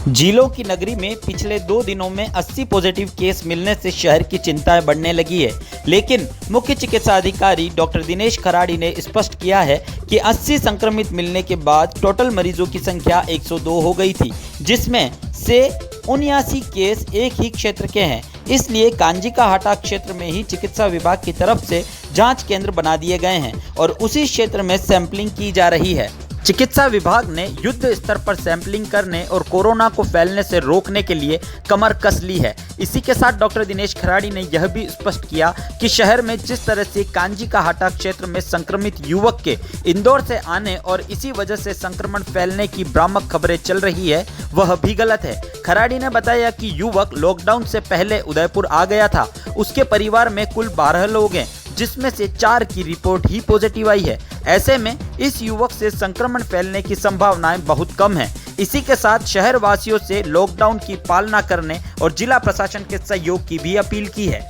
झीलों की नगरी में पिछले 2 दिनों में 80 पॉजिटिव केस मिलने से शहर की चिंताएं बढ़ने लगी है। लेकिन मुख्य चिकित्सा अधिकारी डॉक्टर दिनेश खराड़ी ने स्पष्ट किया है कि 80 संक्रमित मिलने के बाद टोटल मरीजों की संख्या 102 हो गई थी, जिसमें से 79 केस एक ही क्षेत्र के हैं। इसलिए कांजी का हाटा क्षेत्र में ही चिकित्सा विभाग की तरफ से जांच केंद्र बना दिए गए हैं और उसी क्षेत्र में सैंपलिंग की जा रही है। चिकित्सा विभाग ने युद्ध स्तर पर सैंपलिंग करने और कोरोना को फैलने से रोकने के लिए कमर कस ली है। इसी के साथ डॉक्टर दिनेश खराड़ी ने यह भी स्पष्ट किया कि शहर में जिस तरह से कांजी का हाटा क्षेत्र में संक्रमित युवक के इंदौर से आने और इसी वजह से संक्रमण फैलने की भ्रामक खबरें चल रही है, वह भी गलत है। खराड़ी ने बताया कि युवक लॉकडाउन से पहले उदयपुर आ गया था। उसके परिवार में कुल 12 लोग हैं, जिसमें से 4 की रिपोर्ट ही पॉजिटिव आई है। ऐसे में इस युवक से संक्रमण फैलने की संभावनाएं बहुत कम है। इसी के साथ शहर वासियों से लॉकडाउन की पालना करने और जिला प्रशासन के सहयोग की भी अपील की है।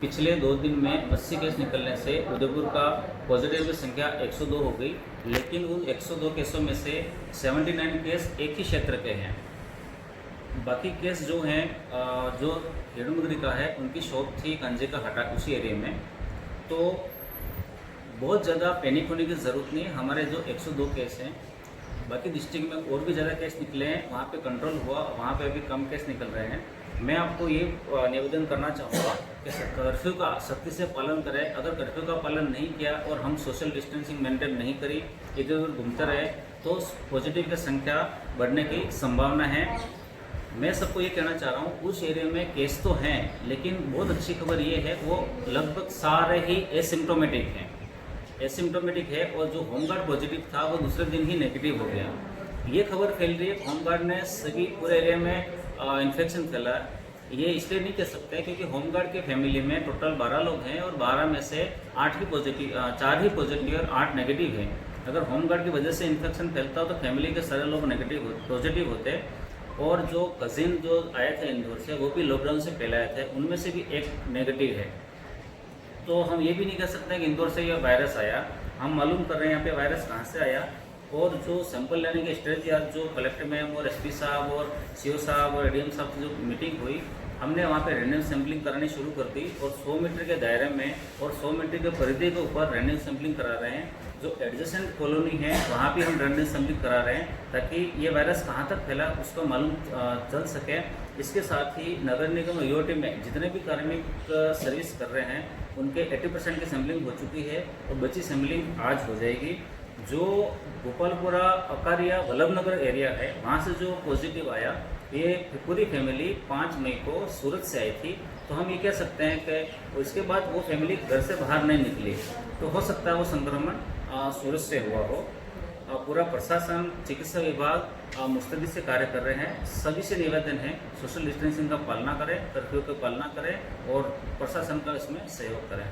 पिछले 2 दिन में 80 केस निकलने से उदयपुर का पॉजिटिव की संख्या 102 हो गई, लेकिन उन 102 केसों में से 79 केस एक ही क्षेत्र के हैं। बाकी केस जो हैं जो हेड़ूमगरी का है, उनकी शॉप थी कांजी का हाटा उसी एरिया में। तो बहुत ज़्यादा पैनिक होने की ज़रूरत नहीं है। हमारे जो 102 केस हैं, बाकी डिस्ट्रिक्ट में और भी ज़्यादा केस निकले हैं, वहाँ पे कंट्रोल हुआ, वहाँ पे अभी कम केस निकल रहे हैं। मैं आपको ये निवेदन करना चाहूँगा कि कर्फ्यू का सख्ती से पालन करें। अगर कर्फ्यू का पालन नहीं किया और हम सोशल डिस्टेंसिंग मेंटेन नहीं करी, इधर उधर घूमते रहे, तो पॉजिटिव की संख्या बढ़ने की संभावना है। मैं सबको ये कहना चाह रहा हूँ, उस एरिया में केस तो हैं, लेकिन बहुत अच्छी खबर ये है वो लगभग सारे ही एसिम्प्टोमेटिक हैं। एसिम्प्टोमेटिक है और जो होमगार्ड पॉजिटिव था वो दूसरे दिन ही नेगेटिव हो गया। ये खबर फैल रही है होमगार्ड ने सभी पूरे एरिया में इन्फेक्शन फैला। ये इसलिए नहीं कह सकते क्योंकि होमगार्ड के फैमिली में टोटल 12 लोग हैं और 12 में से 4 ही पॉजिटिव और 8 नेगेटिव हैं। अगर होमगार्ड की वजह से इन्फेक्शन फैलता हो तो फैमिली के सारे लोग पॉजिटिव होते। और जो कजिन जो आए थे इंदौर से, वो भी लॉकडाउन से पहले आए थे, उनमें से भी एक नेगेटिव है। तो हम ये भी नहीं कह सकते कि इंदौर से यह वायरस आया। हम मालूम कर रहे हैं यहाँ पे वायरस कहाँ से आया। और जो सैंपल लेने की स्ट्रेटजी आज जो कलेक्टर मैम और एसपी साहब और सीओ साहब और एडीएम साहब की जो मीटिंग हुई, हमने वहाँ पे रैंडम सैम्पलिंग करानी शुरू कर दी और 100 मीटर के दायरे में और 100 मीटर के परिधि के ऊपर रैंडम सैम्पलिंग करा रहे हैं। जो एडजेसेंट कॉलोनी है वहाँ भी हम रैंडम सैम्पलिंग करा रहे हैं ताकि ये वायरस कहाँ तक फैला उसका मालूम चल सके। इसके साथ ही नगर निगम यूओटी में जितने भी कार्मिक सर्विस कर रहे हैं उनके 80% की सैम्पलिंग हो चुकी है और बची सैम्पलिंग आज हो जाएगी। जो गोपालपुरा अकारिया वल्लभनगर एरिया है, वहाँ से जो पॉजिटिव आया, ये पूरी फैमिली 5 मई को सूरत से आई थी। तो हम ये कह सकते हैं कि उसके बाद वो फैमिली घर से बाहर नहीं निकली, तो हो सकता है वो संक्रमण सूरत से हुआ हो। पूरा प्रशासन, चिकित्सा विभाग मुस्तैदी से कार्य कर रहे हैं। सभी से निवेदन है सोशल डिस्टेंसिंग का पालना करें, कर्फ्यू का पालना करें और प्रशासन का इसमें सहयोग करें।